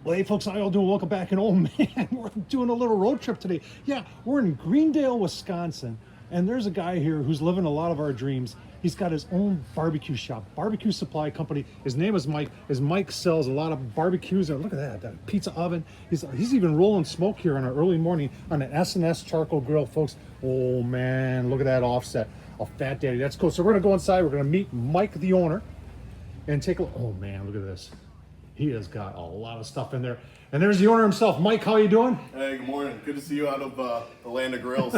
Well, hey folks, how y'all doing? Welcome back. And oh man, we're doing a little road trip today. Yeah, we're in Greendale, Wisconsin, and there's a guy here who's living a lot of our dreams. He's got his own barbecue shop, barbecue supply company. His name is Mike. Mike sells a lot of barbecues. And look at that pizza oven. He's even rolling smoke here on an early morning on an S&S charcoal grill, folks. Oh man, look at that offset. A Fat Daddy. That's cool. So we're gonna go inside. We're gonna meet Mike, the owner, and take a look. Oh man, look at this. He has got a lot of stuff in there. And there's the owner himself. Mike, how are you doing? Hey, good morning. Good to see you out of the land of grills.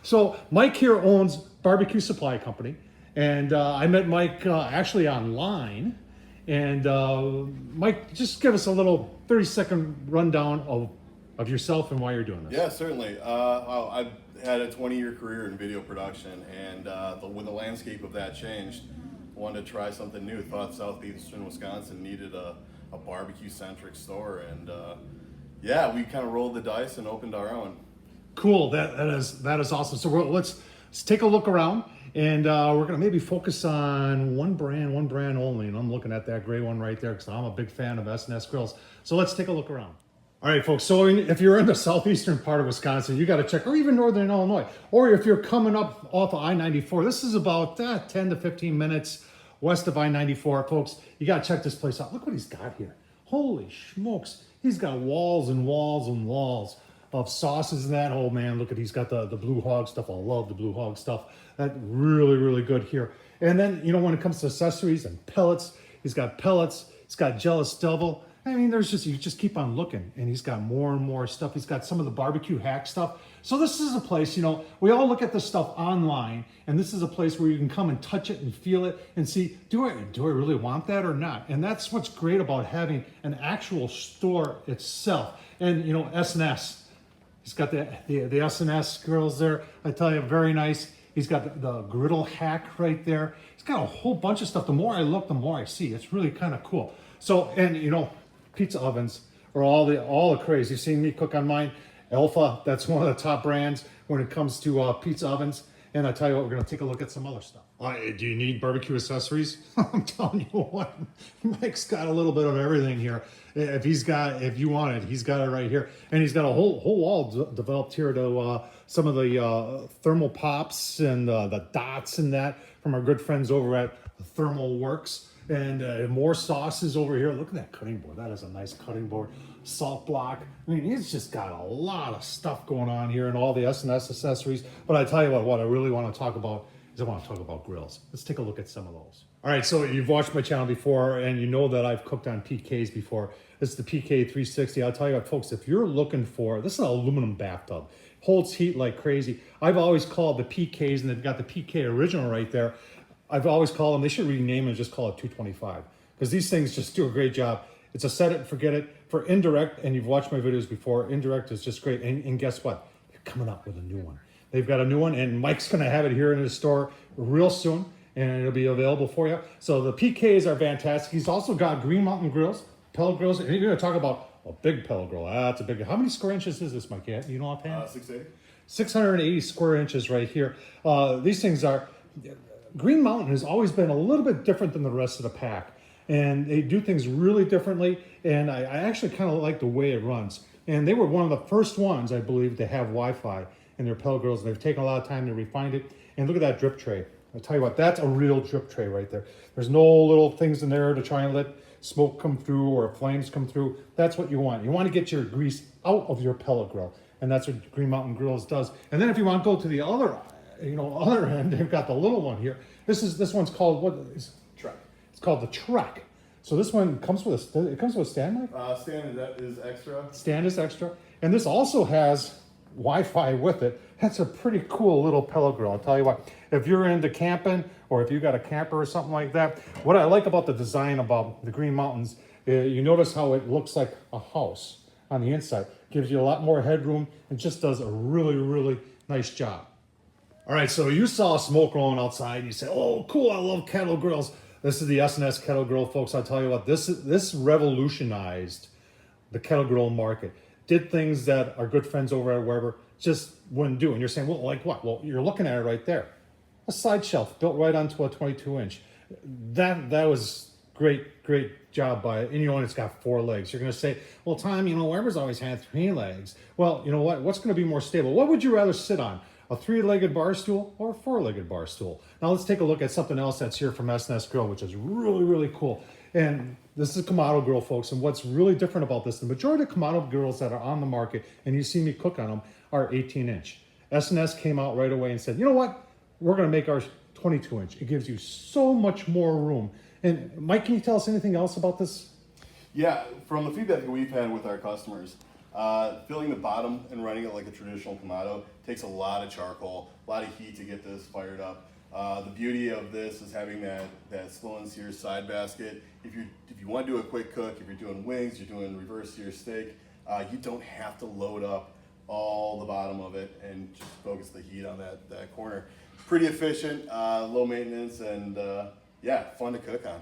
So Mike here owns Barbecue Supply Company. And I met Mike actually online. And Mike, just give us a little 30-second rundown of yourself and why you're doing this. Yeah, certainly. I've had a 20-year career in video production, and when the landscape of that changed, wanted to try something new. Thought southeastern Wisconsin needed a barbecue-centric store, and yeah, we kind of rolled the dice and opened our own. Cool. That is awesome. So let's take a look around, and we're gonna maybe focus on one brand only. And I'm looking at that gray one right there because I'm a big fan of S&S grills. So let's take a look around. All right, folks, so if you're in the southeastern part of Wisconsin, you got to check, or even northern Illinois, or if you're coming up off of I-94, this is about 10 to 15 minutes west of I-94. Folks, you got to check this place out. Look what he's got here. Holy smokes. He's got walls and walls and walls of sauces and that. Oh, man, look at, he's got the Blue Hog stuff. I love the Blue Hog stuff. That's really, really good here. And then, when it comes to accessories and pellets, he's got pellets. He's got Jealous Devil. I mean, you just keep on looking, and he's got more and more stuff. He's got some of the barbecue hack stuff. So this is a place, we all look at this stuff online, and this is a place where you can come and touch it and feel it and see, do I really want that or not? And that's what's great about having an actual store itself. And, S&S, he's got the S&S grills there. I tell you, very nice. He's got the griddle hack right there. He's got a whole bunch of stuff. The more I look, the more I see. It's really kind of cool. So, and, pizza ovens are all the craze. You've seen me cook on mine. Alpha, that's one of the top brands when it comes to pizza ovens. And I tell you what, we're going to take a look at some other stuff. Do you need barbecue accessories? I'm telling you what, Mike's got a little bit of everything here. If you want it, he's got it right here. And he's got a whole wall developed here to some of the thermal pops and the dots and that from our good friends over at Thermal Works. And more sauces over here. Look at that cutting board. That is a nice cutting board. Salt block. I mean, he's just got a lot of stuff going on here and all the S&S accessories. But I tell you what I really want to talk about is I want to talk about grills. Let's take a look at some of those. All right, so you've watched my channel before, and you know that I've cooked on PKs before. This is the PK 360. I'll tell you what, folks, if you're looking for, this is an aluminum bathtub. Holds heat like crazy. I've always called the PKs, and they've got the PK original right there. I've always called them, they should rename and just call it 225 because these things just do a great job. It's a set it and forget it. For indirect, and you've watched my videos before, indirect is just great. And guess what? They're coming up with a new one. They've got a new one, and Mike's going to have it here in his store real soon, and it'll be available for you. So the PKs are fantastic. He's also got Green Mountain grills, pellet grills, and you're going to talk about a big pellet grill. That's a big. How many square inches is this, Mike? You know offhand? 680. 680 square inches right here. These things are. Green Mountain has always been a little bit different than the rest of the pack, and they do things really differently, and I actually kind of like the way it runs. And they were one of the first ones, I believe, to have Wi-Fi in their pellet grills, and they've taken a lot of time to refine it. And look at that drip tray. I'll tell you what, that's a real drip tray right there. There's no little things in there to try and let smoke come through or flames come through. That's what you want. You want to get your grease out of your pellet grill, and that's what Green Mountain Grills does. And then if you want to go to the other end, they've got the little one here. This one's called what is Trek. It's called the Trek. So this one comes with a stand, Mike? Stand is extra. Stand is extra, and this also has Wi-Fi with it. That's a pretty cool little pellet grill. I'll tell you what, if you're into camping or if you got a camper or something like that, what I like about the design about the Green Mountains, you notice how it looks like a house on the inside. Gives you a lot more headroom and just does a really, really nice job. All right, so you saw smoke rolling outside and you said, oh, cool, I love kettle grills. This is the S&S kettle grill, folks. I'll tell you what, this revolutionized the kettle grill market. Did things that our good friends over at Weber just wouldn't do. And you're saying, well, like what? Well, you're looking at it right there. A side shelf built right onto a 22-inch. That was great job by it. And you know, and it's got 4 legs. You're going to say, well, Tom, you know, Weber's always had 3 legs. Well, you know what? What's going to be more stable? What would you rather sit on? A 3-legged bar stool or a 4-legged bar stool? Now let's take a look at something else that's here from S&S Grill, which is really cool. And this is a Kamado grill, folks. And what's really different about this, the majority of Kamado grills that are on the market, and you see me cook on them, are 18-inch. S&S came out right away and said, you know what? We're going to make ours 22-inch. It gives you so much more room. And Mike, can you tell us anything else about this? Yeah, from the feedback that we've had with our customers, filling the bottom and running it like a traditional Kamado takes a lot of charcoal, a lot of heat to get this fired up. The beauty of this is having that slow and sear side basket. If you want to do a quick cook, if you're doing wings, you're doing reverse sear steak, you don't have to load up all the bottom of it and just focus the heat on that corner. Pretty efficient, low maintenance, and yeah, fun to cook on.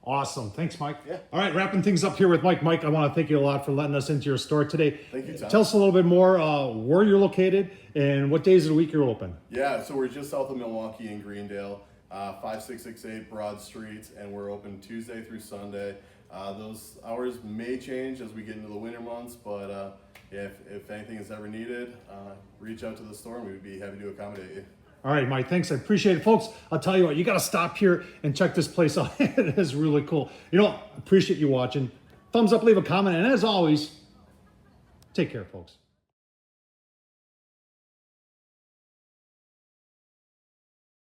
Awesome. Thanks, Mike. Yeah. All right, wrapping things up here with Mike. Mike, I want to thank you a lot for letting us into your store today. Thank you, Tom. Tell us a little bit more where you're located and what days of the week you're open. Yeah, so we're just south of Milwaukee in Greendale, 5668 Broad Street, and we're open Tuesday through Sunday. Those hours may change as we get into the winter months, but if anything is ever needed, reach out to the store and we would be happy to accommodate you. All right, Mike, thanks. I appreciate it. Folks, I'll tell you what, you got to stop here and check this place out. It is really cool. You know, appreciate you watching. Thumbs up, leave a comment, and as always, take care, folks.